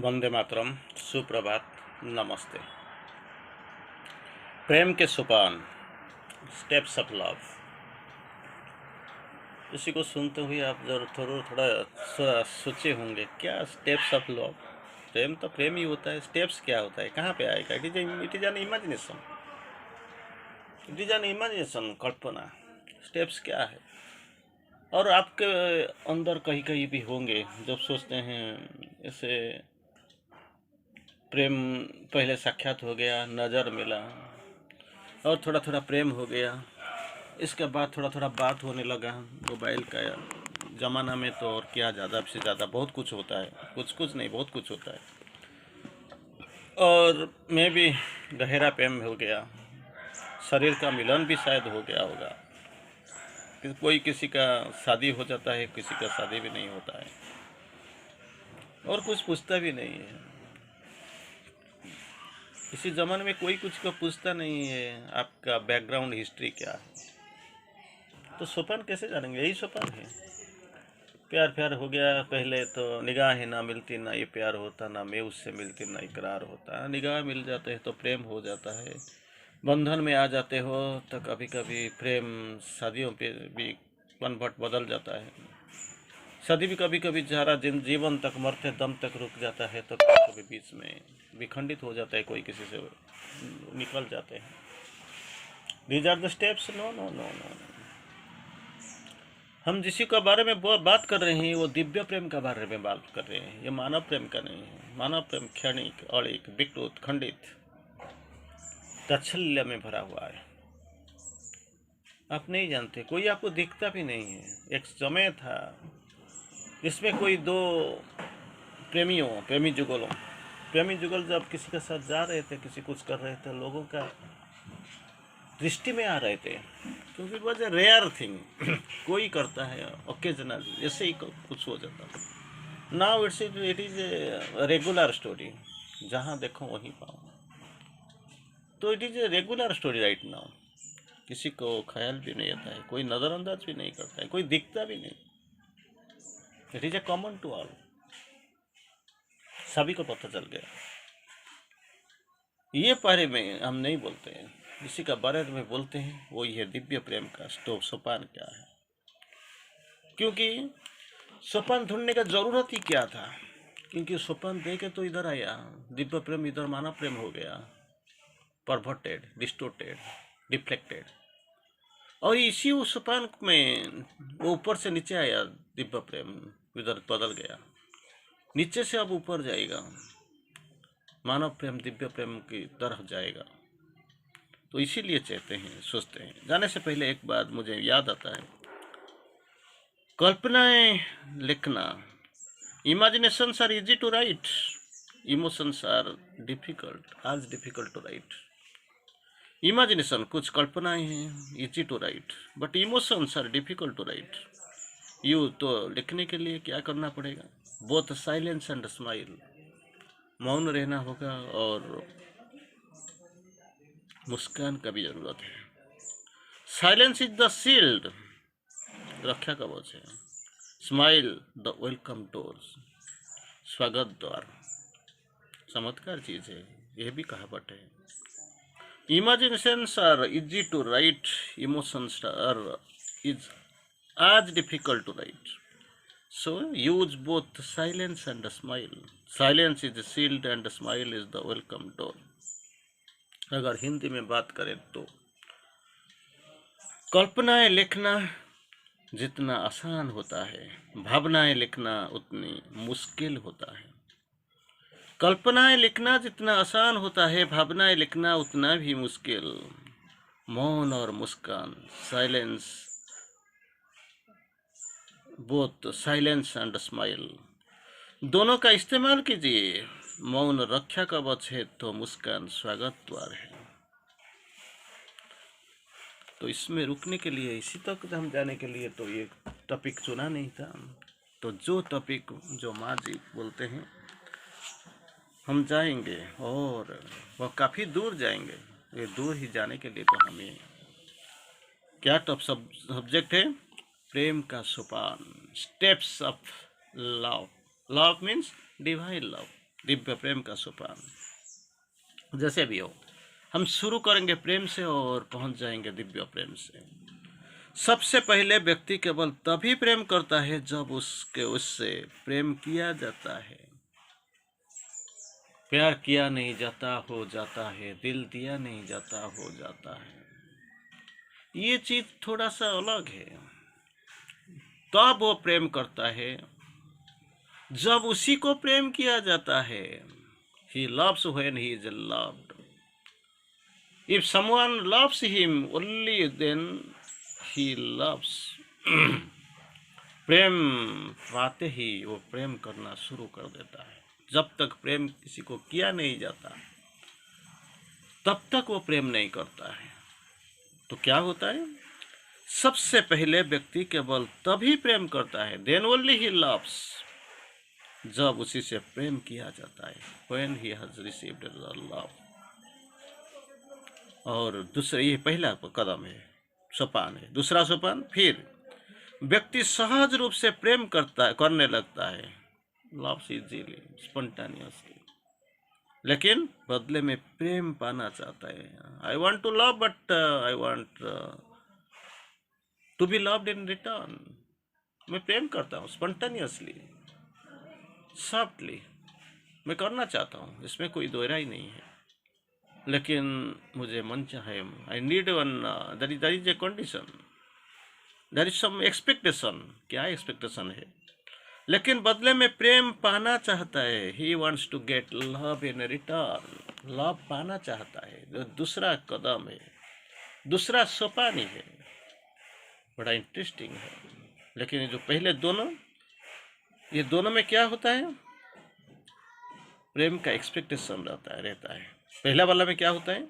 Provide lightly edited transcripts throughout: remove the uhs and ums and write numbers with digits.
वंदे मातरम। सुप्रभात। नमस्ते। प्रेम के सोपान, स्टेप्स ऑफ लव। इसी को सुनते हुए आप जरूर थोड़ा सोचे होंगे, क्या स्टेप्स ऑफ लव। प्रेम तो प्रेम ही होता है, स्टेप्स क्या होता है, कहाँ पे आएगा। It is an imagination, Kalpana. Steps क्या है। और आपके अंदर कहीं कहीं भी होंगे जब सोचते हैं ऐसे, प्रेम पहले साक्षात हो गया, नज़र मिला और थोड़ा थोड़ा प्रेम हो गया, इसके बाद थोड़ा थोड़ा बात होने लगा। मोबाइल का ज़माना में तो और क्या, ज़्यादा से ज़्यादा बहुत कुछ होता है, कुछ कुछ नहीं बहुत कुछ होता है। और मैं भी गहरा प्रेम हो गया, शरीर का मिलन भी शायद हो गया होगा। कोई किसी का शादी हो जाता है, किसी का शादी भी नहीं होता है, और कुछ पूछता भी नहीं है। इसी ज़माने में कोई कुछ को पूछता नहीं है आपका बैकग्राउंड हिस्ट्री क्या है। तो सोपान कैसे जानेंगे, यही सोपान है। प्यार प्यार हो गया, पहले तो निगाहें ना मिलती ना ये प्यार होता, ना मैं उससे मिलती ना इकरार होता। निगाह मिल जाते हैं तो प्रेम हो जाता है, बंधन में आ जाते हो तो कभी कभी प्रेम शादियों पे भी कन्वर्ट बदल जाता है। शादी भी कभी कभी सारा जीवन तक, मरते दम तक रुक जाता है, तो कभी बीच में विखंडित हो जाता है, कोई किसी से निकल जाते हैं। These are the steps. No no no no. हम जिसी के बारे में बात कर रहे हैं वो दिव्य प्रेम के बारे में बात कर रहे हैं, ये मानव प्रेम का नहीं है। मानव प्रेम क्षणिक, अड़िक, विकृत, खंडित, तच्छल्य में भरा हुआ है। आप नहीं जानते, कोई आपको दिखता भी नहीं है। एक समय था इसमें कोई दो प्रेमी जुगल जब किसी के साथ जा रहे थे, किसी कुछ कर रहे थे, लोगों का दृष्टि में आ रहे थे, क्योंकि it was a rare thing. कोई करता है ओकेजनली, ऐसे ही कुछ हो जाता है। Now it is a regular story, जहाँ देखो वहीं पाओ। तो it is a regular story right now. किसी को ख्याल भी नहीं आता है, कोई नज़रअंदाज भी नहीं करता है, कोई दिखता भी नहीं। It is a common to all, सभी को पता चल गया। ये बारे में हम नहीं बोलते हैं, इसी का बारे में बोलते हैं, वो ये दिव्य प्रेम का सोपान क्या है। क्योंकि सोपान ढूंढने का जरूरत ही क्या था, क्योंकि सोपान दे के तो इधर आया दिव्य प्रेम, इधर मानव प्रेम हो गया, परवर्टेड, डिस्टोर्टेड, डिफ्लेक्टेड। और इसी उस सोपान में वो ऊपर से नीचे आया, दिव्य प्रेम इधर बदल गया, नीचे से अब ऊपर जाएगा, मानव प्रेम दिव्य प्रेम की तरफ जाएगा। तो इसीलिए चाहते हैं, सोचते हैं। जाने से पहले एक बात मुझे याद आता है, कल्पनाएं लिखना। Imaginations are easy to write, emotions are difficult, आज डिफिकल्ट टू राइट। इमेजिनेशन, कुछ कल्पनाएं हैं, easy to write, but emotions are difficult to write. यू तो लिखने के लिए क्या करना पड़ेगा, बोथ साइलेंस एंड स्माइल, मौन रहना होगा और मुस्कान का भी जरूरत है। साइलेंस इज द शील्ड, रक्षा कवच है। स्माइल द वेलकम डोर, स्वागत द्वार। चमत्कार चीज है, यह भी कहावत है। Imaginations are easy to write, emotions are is as difficult to write. So use both silence and smile. Silence is the shield and smile is the welcome door. अगर हिंदी में बात करें तो कल्पनाएं लिखना जितना आसान होता है, भावनाएं लिखना उतनी मुश्किल होता है। कल्पनाएं लिखना जितना आसान होता है, भावनाएं लिखना उतना भी मुश्किल। मौन और मुस्कान, silence, both silence and smile, दोनों का इस्तेमाल कीजिए। मौन रक्षा कवच है तो मुस्कान स्वागत द्वार है। तो इसमें रुकने के लिए, इसी तक हम जाने के लिए तो ये टॉपिक चुना नहीं था। तो जो टॉपिक जो माँ जी बोलते हैं हम जाएंगे, और वह काफ़ी दूर जाएंगे। ये दूर ही जाने के लिए तो हमें क्या टॉप सब्जेक्ट है, प्रेम का सोपान, steps of love. Love means divine love, Divya प्रेम का सोपान। जैसे भी हो, हम शुरू करेंगे प्रेम से और पहुंच जाएंगे दिव्य प्रेम से। सबसे पहले व्यक्ति केवल तभी प्रेम करता है जब उससे प्रेम किया जाता है। प्यार किया नहीं जाता हो जाता है, दिल दिया नहीं जाता हो जाता है। ये चीज थोड़ा सा अलग है। तब वो प्रेम करता है जब उसी को प्रेम किया जाता है। He loves when he is loved. If someone loves him only then he loves. प्रेम पाते ही वो प्रेम करना शुरू कर देता है। जब तक प्रेम किसी को किया नहीं जाता तब तक वो प्रेम नहीं करता है। तो क्या होता है, सबसे पहले व्यक्ति केवल तभी प्रेम करता है, देन ओनली ही लव्स, जब उसी से प्रेम किया जाता है, when he has received the love। और दूसरा, ये पहला कदम है, सोपान है। दूसरा सोपान, फिर व्यक्ति सहज रूप से प्रेम करने लगता है, लव्स इजीली स्पॉन्टेनियसली, लेकिन बदले में प्रेम पाना चाहता है। I want to love but I want to be loved in return. मैं प्रेम करता हूँ स्पॉन्टेनियसली, सॉफ्टली, मैं करना चाहता हूँ, इसमें कोई दोहराई नहीं है, लेकिन मुझे मन चाहे, I need one, that is a condition, there is some expectation. क्या एक्सपेक्टेशन है, लेकिन बदले में प्रेम पाना चाहता है। He wants to get love in return, love पाना चाहता है। जो दूसरा कदम है, दूसरा सोपान ही है, बड़ा इंटरेस्टिंग है। लेकिन ये जो पहले दोनों, ये दोनों में क्या होता है, प्रेम का एक्सपेक्टेशन रहता है। पहला वाला में क्या होता है,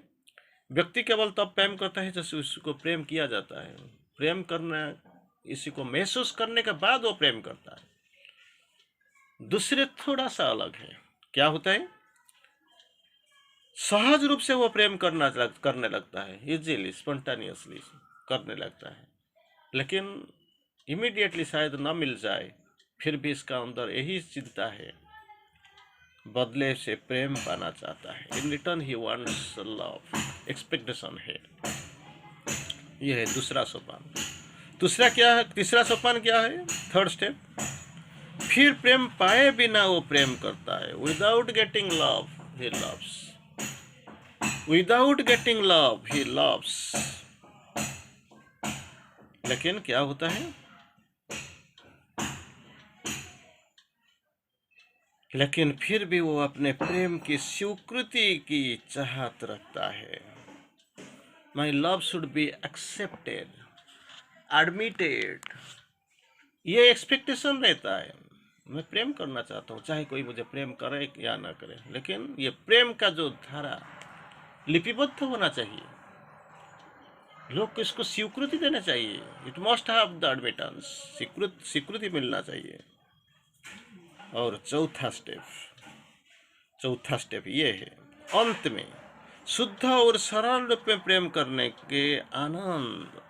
व्यक्ति केवल तब प्रेम करता है जैसे उसको प्रेम किया जाता है। प्रेम करना, इसी को महसूस करने के बाद वो प्रेम करता है। दूसरे थोड़ा सा अलग है। क्या होता है, सहज रूप से वो प्रेम करने लगता है, इजीली स्पॉन्टेनियसली करने लगता है, लेकिन इमीडिएटली शायद ना मिल जाए, फिर भी इसका अंदर यही चिंता है, बदले से प्रेम पाना चाहता है। In return he wants love, expectation है। यह है दूसरा सोपान। दूसरा क्या है, तीसरा सोपान क्या है, थर्ड स्टेप, फिर प्रेम पाए बिना वो प्रेम करता है। Without getting love he loves, without getting love he loves. लेकिन क्या होता है, लेकिन फिर भी वो अपने प्रेम की स्वीकृति की चाहत रखता है। My love should be accepted, admitted, ये एक्सपेक्टेशन रहता है। मैं प्रेम करना चाहता हूँ, चाहे कोई मुझे प्रेम करे या ना करे, लेकिन ये प्रेम का जो धारा लिपिबद्ध होना चाहिए, लोग को इसको स्वीकृति देना चाहिए। It must have the admittance, स्वीकृति मिलना चाहिए। और चौथा स्टेप ये है, अंत में शुद्ध और सरल रूप में प्रेम करने के आनंद,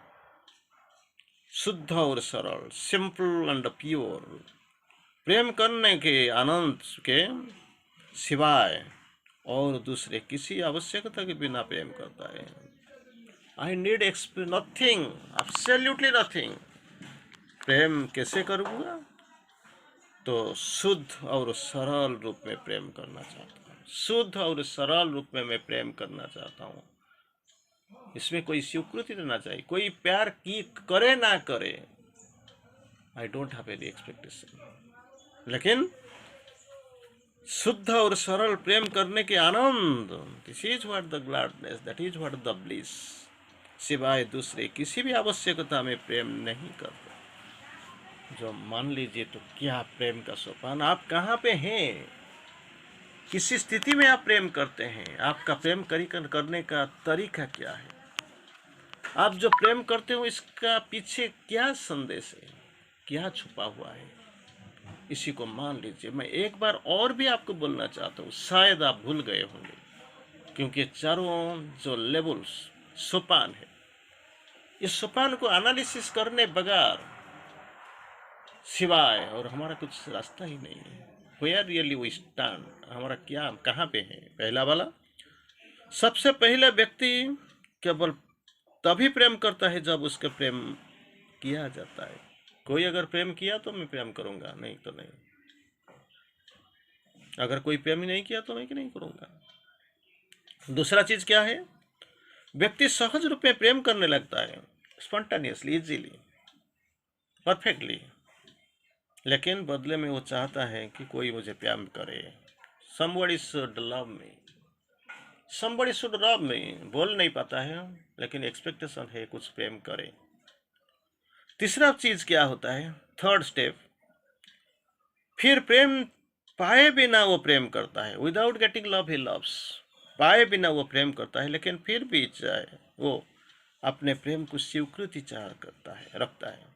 शुद्ध और सरल, सिंपल एंड प्योर, प्रेम करने के आनंद के सिवाय और दूसरे किसी आवश्यकता के बिना प्रेम करता है। I need nothing, absolutely nothing. प्रेम कैसे करूँगा, तो शुद्ध और सरल रूप में प्रेम करना चाहता हूँ, शुद्ध और सरल रूप में मैं प्रेम करना चाहता हूँ। इसमें कोई स्वीकृति देना चाहिए, कोई प्यार की करे ना करे, I don't have any expectation, लेकिन शुद्ध और सरल प्रेम करने के आनंद, this is what the gladness, that is what the bliss. सिवाय दूसरे किसी भी आवश्यकता में प्रेम नहीं करता। जो मान लीजिए, तो क्या प्रेम का सोपान, आप कहाँ पे हैं, किस स्थिति में आप प्रेम करते हैं, आपका प्रेम करने का तरीका क्या है, आप जो प्रेम करते हो इसका पीछे क्या संदेश है, क्या छुपा हुआ है, इसी को मान लीजिए। मैं एक बार और भी आपको बोलना चाहता हूँ, शायद आप भूल गए होंगे, क्योंकि चारों जो लेवल्स सोपान है, इस सोपान को एनालिसिस करने बगैर सिवाय और हमारा कुछ रास्ता ही नहीं है। वेयर रियली वी स्टैंड, हमारा क्या, कहाँ पे है। पहला वाला, सबसे पहले व्यक्ति केवल तभी प्रेम करता है जब उसके प्रेम किया जाता है। कोई अगर प्रेम किया तो मैं प्रेम करूंगा, नहीं तो नहीं। अगर कोई प्रेम ही नहीं किया तो मैं नहीं करूंगा। दूसरा चीज क्या है, व्यक्ति सहज रूप में प्रेम करने लगता है, स्पॉन्टेनियसली, इजीली, परफेक्टली, लेकिन बदले में वो चाहता है कि कोई मुझे प्यार करे। somebody should love me, somebody should love me, बोल नहीं पाता है लेकिन एक्सपेक्टेशन है कुछ प्रेम करे। तीसरा चीज क्या होता है, थर्ड स्टेप, फिर प्रेम पाए बिना वो प्रेम करता है, without getting love he loves. पाए बिना वो प्रेम करता है, लेकिन फिर भी चाहे वो अपने प्रेम को स्वीकृति चाह करता है, रखता है।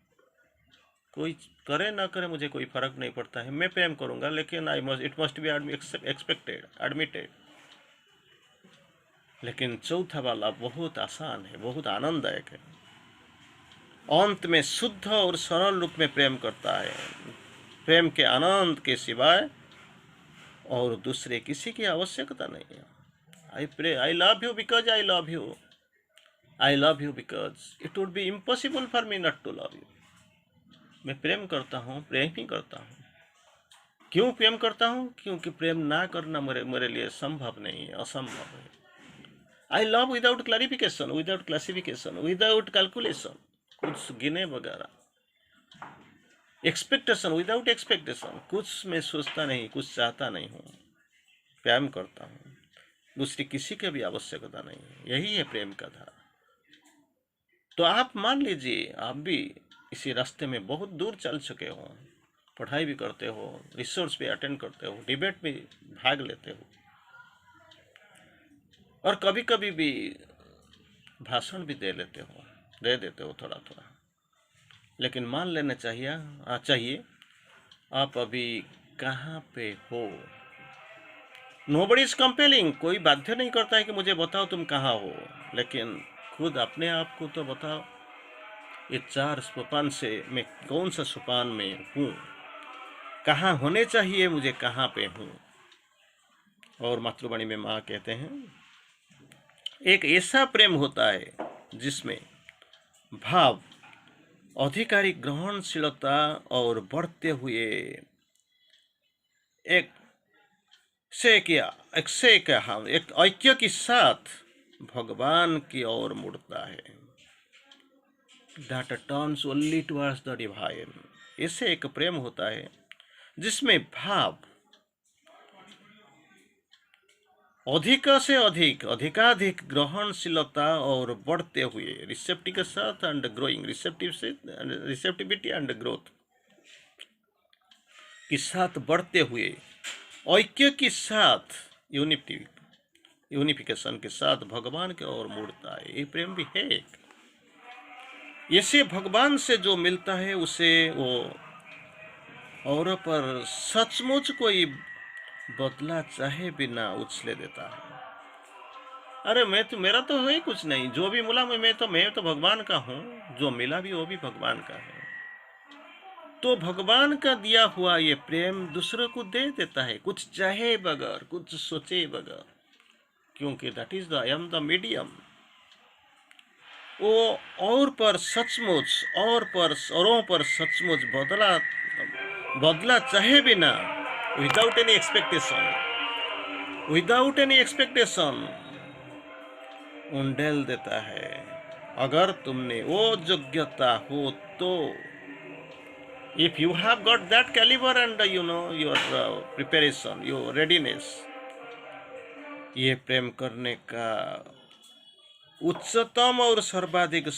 कोई करे ना करे मुझे कोई फर्क नहीं पड़ता है, मैं प्रेम करूंगा, लेकिन it must be expected, admitted. लेकिन चौथा वाला बहुत आसान है, बहुत आनंददायक है। अंत में शुद्ध और सरल रूप में प्रेम करता है, प्रेम के आनंद के सिवाय और दूसरे किसी की आवश्यकता नहीं है। I love you because I love you, I love you because it would be impossible for me not to love you. मैं प्रेम करता हूँ, प्रेम ही करता हूँ। क्यों प्रेम करता हूँ? क्योंकि प्रेम ना करना मेरे लिए संभव नहीं है, असंभव है। I love without clarification, without classification, without calculation, कुछ गिने वगैरह। एक्सपेक्टेशन, विदाउट एक्सपेक्टेशन, कुछ मैं सोचता नहीं, कुछ चाहता नहीं हूँ, प्रेम करता हूँ, दूसरी किसी की भी आवश्यकता नहीं है। यही है प्रेम का धारा। तो आप मान लीजिए आप भी इसी रास्ते में बहुत दूर चल चुके हो, पढ़ाई भी करते हो, रिसर्च भी अटेंड करते हो, डिबेट में भाग लेते हो, और कभी कभी भी भाषण भी दे देते हो थोड़ा थोड़ा। लेकिन मान लेना चाहिए आप अभी कहाँ पे हो। नोबडी इज कंपेलिंग, कोई बाध्य नहीं करता है कि मुझे बताओ तुम कहाँ हो, लेकिन खुद अपने आप को तो बताओ। ये 4 सोपान से मैं कौन सा सोपान में हूँ, कहाँ होने चाहिए मुझे, कहाँ पे हूँ। और मातृवाणी में माँ कहते हैं, एक ऐसा प्रेम होता है जिसमें भाव, अधिकारी ग्रहणशीलता और बढ़ते हुए एक एक ऐक्य के साथ भगवान की ओर मुड़ता है। That turns only towards the divine। ऐसे एक प्रेम होता है जिसमें भाव अधिक से अधिक, अधिकाधिक ग्रहणशीलता और बढ़ते हुए, रिसेप्टिव के साथ and growing, receptivity and growth के साथ बढ़ते हुए, ऐक्य के साथ, यूनिफिकेशन के साथ भगवान की ओर मुड़ता है। ये प्रेम भी है एक। ऐसे भगवान से जो मिलता है उसे वो और पर सचमुच कोई बदला चाहे बिना उछले देता है। अरे मेरा तो है ही कुछ नहीं, जो भी मिला मैं तो भगवान का हूँ, जो मिला भी वो भी भगवान का है। तो भगवान का दिया हुआ ये प्रेम दूसरों को दे देता है, कुछ चाहे बगैर, कुछ सोचे बगैर, क्योंकि that is the I am the medium. वो और पर सचमुच, औरों पर सचमुच बदला चाहे बिना, विदाउट एनी एक्सपेक्टेशन उंडेल देता है। अगर तुमने वो योग्यता हो तो, if you have got that calibre and your preparation, your readiness, ये प्रेम करने का उच्चतम और सर्वाधिक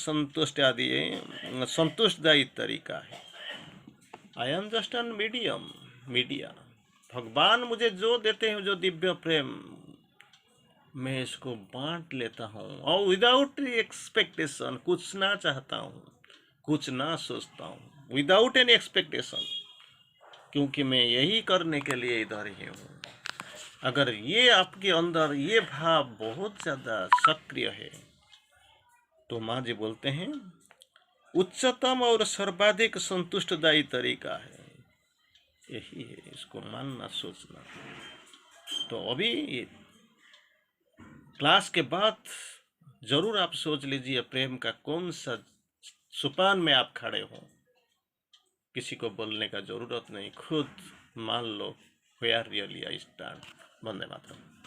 संतुष्टदायी तरीका है। I am just an media. भगवान मुझे जो देते हैं, जो दिव्य प्रेम, मैं इसको बांट लेता हूँ, और विदाउट एक्सपेक्टेशन, कुछ ना चाहता हूँ, कुछ ना सोचता हूँ, विदाउट एनी एक्सपेक्टेशन, क्योंकि मैं यही करने के लिए इधर ही हूँ। अगर ये आपके अंदर ये भाव बहुत ज़्यादा सक्रिय है तो माँ जी बोलते हैं उच्चतम और सर्वाधिक संतुष्टदायी तरीका है यही है, इसको मानना, सोचना। तो अभी क्लास के बाद जरूर आप सोच लीजिए प्रेम का कौन सा सोपान में आप खड़े हो। किसी को बोलने का जरूरत नहीं, खुद मान लो where really I stand. Vande Mataram.